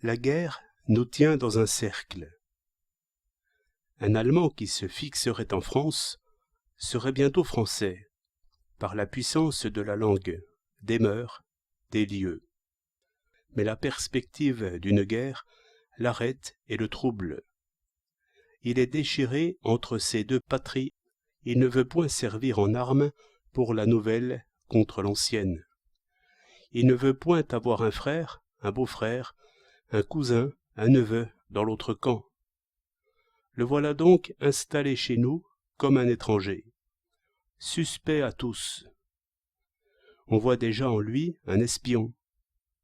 La guerre nous tient dans un cercle. Un Allemand qui se fixerait en France serait bientôt français, par la puissance de la langue, des mœurs, des lieux. Mais la perspective d'une guerre l'arrête et le trouble. Il est déchiré entre ces deux patries, il ne veut point servir en armes pour la nouvelle contre l'ancienne. Il ne veut point avoir un frère, un beau-frère, un cousin, un neveu dans l'autre camp. Le voilà donc installé chez nous comme un étranger, suspect à tous. On voit déjà en lui un espion,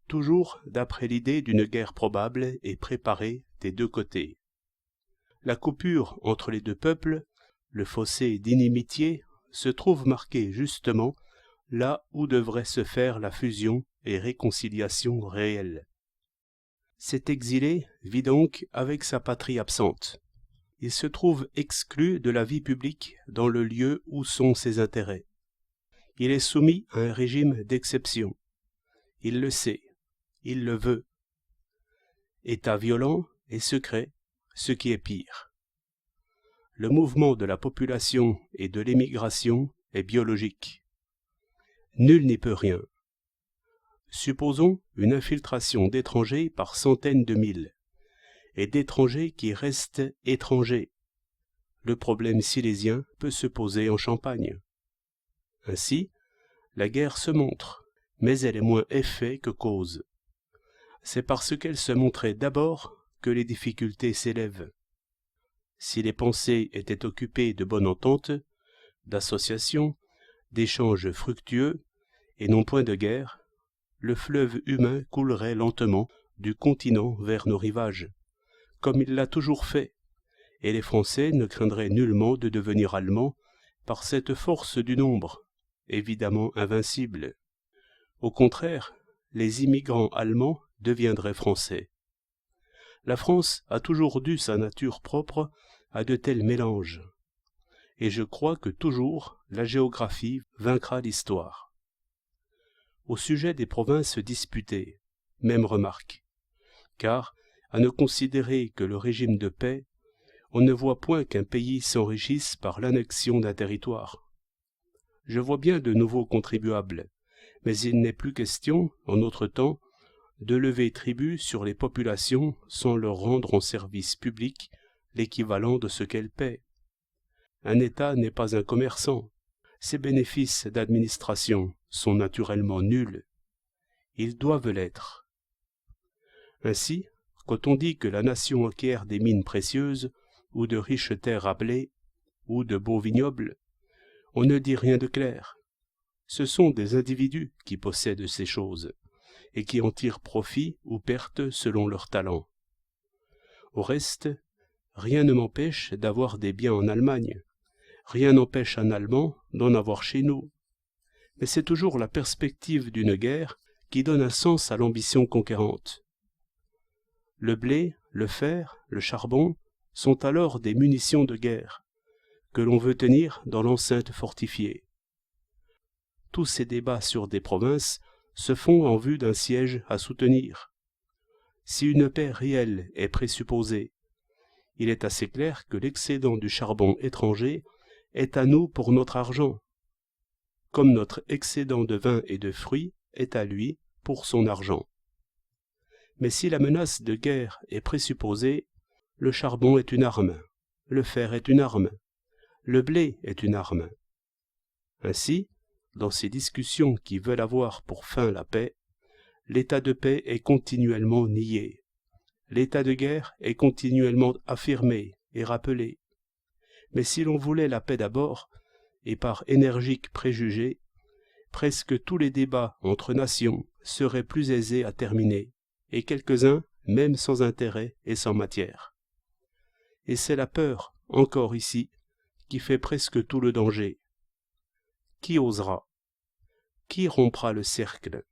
toujours d'après l'idée d'une guerre probable et préparée des deux côtés. La coupure entre les deux peuples, le fossé d'inimitié, se trouve marqué justement là où devrait se faire la fusion et réconciliation réelle. Cet exilé vit donc avec sa patrie absente. Il se trouve exclu de la vie publique dans le lieu où sont ses intérêts. Il est soumis à un régime d'exception. Il le sait, il le veut. État violent et secret, ce qui est pire. Le mouvement de la population et de l'émigration est biologique. Nul n'y peut rien. Supposons une infiltration d'étrangers par centaines de mille, et d'étrangers qui restent étrangers. Le problème silésien peut se poser en Champagne. Ainsi, la guerre se montre, mais elle est moins effet que cause. C'est parce qu'elle se montrait d'abord que les difficultés s'élèvent. Si les pensées étaient occupées de bonne entente, d'association, d'échanges fructueux, et non point de guerre, le fleuve humain coulerait lentement du continent vers nos rivages, comme il l'a toujours fait, et les Français ne craindraient nullement de devenir Allemands par cette force du nombre, évidemment invincible. Au contraire, les immigrants allemands deviendraient Français. La France a toujours dû sa nature propre à de tels mélanges, et je crois que toujours la géographie vaincra l'histoire. Au sujet des provinces disputées, même remarque, car, à ne considérer que le régime de paix, on ne voit point qu'un pays s'enrichisse par l'annexion d'un territoire. Je vois bien de nouveaux contribuables, mais il n'est plus question, en notre temps, de lever tribut sur les populations sans leur rendre en service public l'équivalent de ce qu'elles paient. Un État n'est pas un commerçant. Ses bénéfices d'administration sont naturellement nuls. Ils doivent l'être. Ainsi, quand on dit que la nation acquiert des mines précieuses, ou de riches terres à blé, ou de beaux vignobles, on ne dit rien de clair. Ce sont des individus qui possèdent ces choses, et qui en tirent profit ou perte selon leur talent. Au reste, rien ne m'empêche d'avoir des biens en Allemagne, rien n'empêche un Allemand d'en avoir chez nous. Mais c'est toujours la perspective d'une guerre qui donne un sens à l'ambition conquérante. Le blé, le fer, le charbon sont alors des munitions de guerre, que l'on veut tenir dans l'enceinte fortifiée. Tous ces débats sur des provinces se font en vue d'un siège à soutenir. Si une paix réelle est présupposée, il est assez clair que l'excédent du charbon étranger est à nous pour notre argent, comme notre excédent de vin et de fruits est à lui pour son argent. Mais si la menace de guerre est présupposée, le charbon est une arme, le fer est une arme, le blé est une arme. Ainsi, dans ces discussions qui veulent avoir pour fin la paix, l'état de paix est continuellement nié. L'état de guerre est continuellement affirmé et rappelé. Mais si l'on voulait la paix d'abord, et par énergiques préjugés, presque tous les débats entre nations seraient plus aisés à terminer, et quelques-uns même sans intérêt et sans matière. Et c'est la peur, encore ici, qui fait presque tout le danger. Qui osera? Qui rompra le cercle?